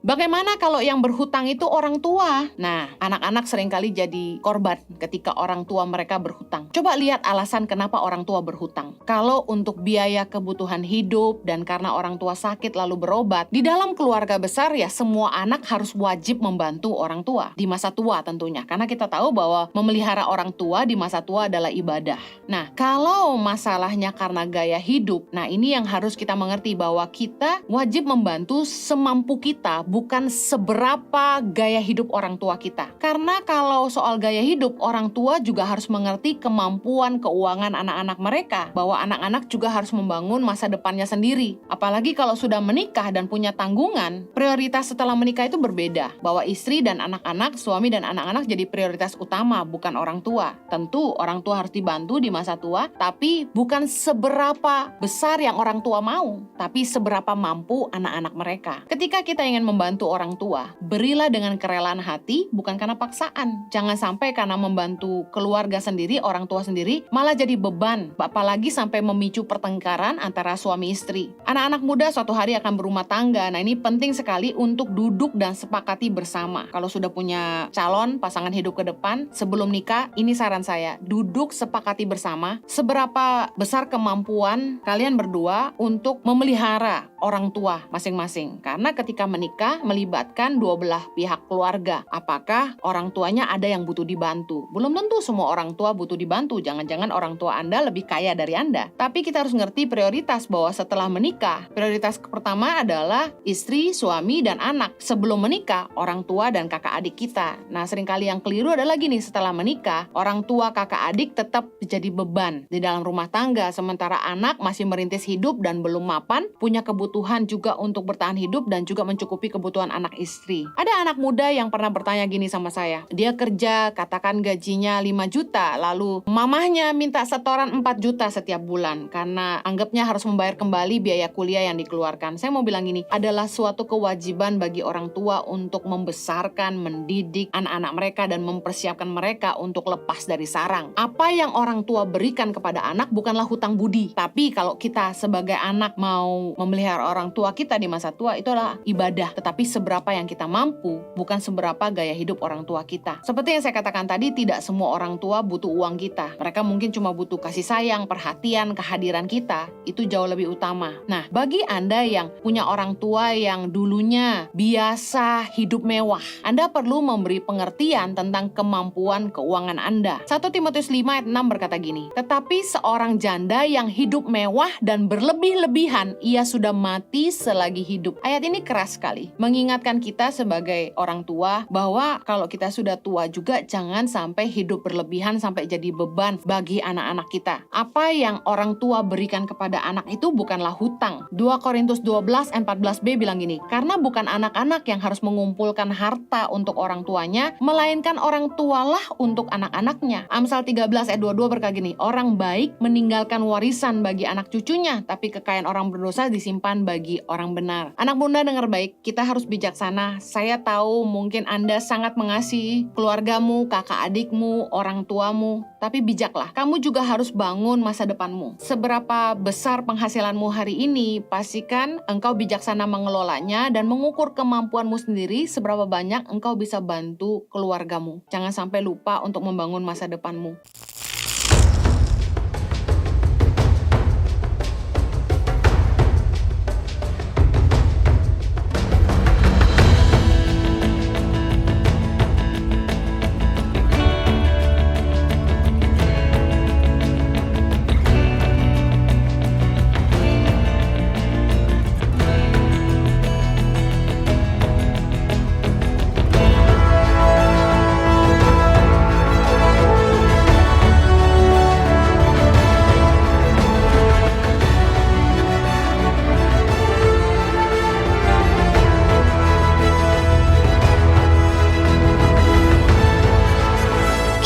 Bagaimana kalau yang berhutang itu orang tua? Nah, anak-anak seringkali jadi korban ketika orang tua mereka berhutang. Coba lihat alasan kenapa orang tua berhutang. Kalau untuk biaya kebutuhan hidup dan karena orang tua sakit lalu berobat, di dalam keluarga besar ya semua anak harus wajib membantu orang tua di masa tua tentunya. Karena kita tahu bahwa memelihara orang tua di masa tua adalah ibadah. Nah, kalau masalahnya karena gaya hidup, nah ini yang harus kita mengerti bahwa kita wajib membantu semampu kita, bukan seberapa gaya hidup orang tua kita. Karena kalau soal gaya hidup, orang tua juga harus mengerti kemampuan keuangan anak-anak mereka, bahwa anak-anak juga harus membangun masa depannya sendiri. Apalagi kalau sudah menikah dan punya tanggungan, prioritas setelah menikah itu berbeda, bahwa istri dan anak-anak, suami dan anak-anak jadi prioritas utama, bukan orang tua. Tentu orang tua harus dibantu di masa tua, tapi bukan seberapa besar yang orang tua mau, tapi seberapa mampu anak-anak mereka. Ketika kita ingin membantu orang tua, berilah dengan kerelaan hati, bukan karena paksaan. Jangan sampai karena membantu keluarga sendiri, orang tua sendiri, malah jadi beban, apalagi sampai memicu pertengkaran antara suami istri. Anak-anak muda suatu hari akan berumah tangga, nah ini penting sekali untuk duduk dan sepakati bersama. Kalau sudah punya calon, pasangan hidup ke depan, sebelum nikah, ini saran saya, duduk sepakati bersama, seberapa besar kemampuan kalian berdua untuk memelihara orang tua masing-masing. Karena ketika menikah melibatkan dua belah pihak keluarga. Apakah orang tuanya ada yang butuh dibantu? Belum tentu semua orang tua butuh dibantu. Jangan-jangan orang tua Anda lebih kaya dari Anda. Tapi kita harus ngerti prioritas bahwa setelah menikah, prioritas pertama adalah istri, suami, dan anak. Sebelum menikah, orang tua dan kakak adik kita. Nah, seringkali yang keliru adalah gini, setelah menikah, orang tua, kakak adik tetap jadi beban di dalam rumah tangga, sementara anak masih merintis hidup dan belum mapan, punya kebutuhan juga untuk bertahan hidup dan juga mencukupi kebutuhan anak istri. Ada anak muda yang pernah bertanya gini sama saya, dia kerja, katakan gajinya 5 juta, lalu mamahnya minta setoran 4 juta setiap bulan, karena anggapnya harus membayar kembali biaya kuliah yang dikeluarkan. Saya mau bilang gini, adalah suatu kewajiban bagi orang tua untuk membesarkan, mendidik anak-anak mereka dan mempersiapkan mereka untuk lepas dari sarang. Apa yang orang tua berikan kepada anak bukanlah hutang budi, tapi kalau kita sebagai anak mau memelihara orang tua kita di masa tua, itu adalah ibadah. Tetapi seberapa yang kita mampu, bukan seberapa gaya hidup orang tua kita. Seperti yang saya katakan tadi, tidak semua orang tua butuh uang kita. Mereka mungkin cuma butuh kasih sayang, perhatian, kehadiran kita. Itu jauh lebih utama. Nah, bagi Anda yang punya orang tua yang dulunya biasa hidup mewah, Anda perlu memberi pengertian tentang kemampuan keuangan Anda. 1 Timotius 5 ayat 6 berkata gini, tetapi seorang janda yang hidup mewah dan berlebih-lebihan, ia sudah mati selagi hidup. Ayat ini keras sekali, mengingatkan kita sebagai orang tua bahwa kalau kita sudah tua juga jangan sampai hidup berlebihan sampai jadi beban bagi anak-anak kita. Apa yang orang tua berikan kepada anak itu bukanlah hutang. 2 Korintus 12 ayat 14b bilang gini, karena bukan anak-anak yang harus mengumpulkan harta untuk orang tuanya, melainkan orang tualah untuk anak-anaknya. Amsal 13 ayat 22 berkata gini, orang baik meninggalkan warisan bagi anak cucunya, tapi kekayaan orang berdosa disimpan bagi orang benar. Anak muda dengar baik, kita harus bijaksana. Saya tahu mungkin Anda sangat mengasihi keluargamu, kakak adikmu, orang tuamu, tapi bijaklah. Kamu juga harus bangun masa depanmu. Seberapa besar penghasilanmu hari ini, pastikan engkau bijaksana mengelolanya dan mengukur kemampuanmu sendiri seberapa banyak engkau bisa bantu keluargamu. Jangan sampai lupa untuk membangun masa depanmu.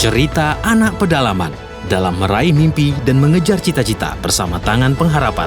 Cerita anak pedalaman dalam meraih mimpi dan mengejar cita-cita bersama Tangan Pengharapan.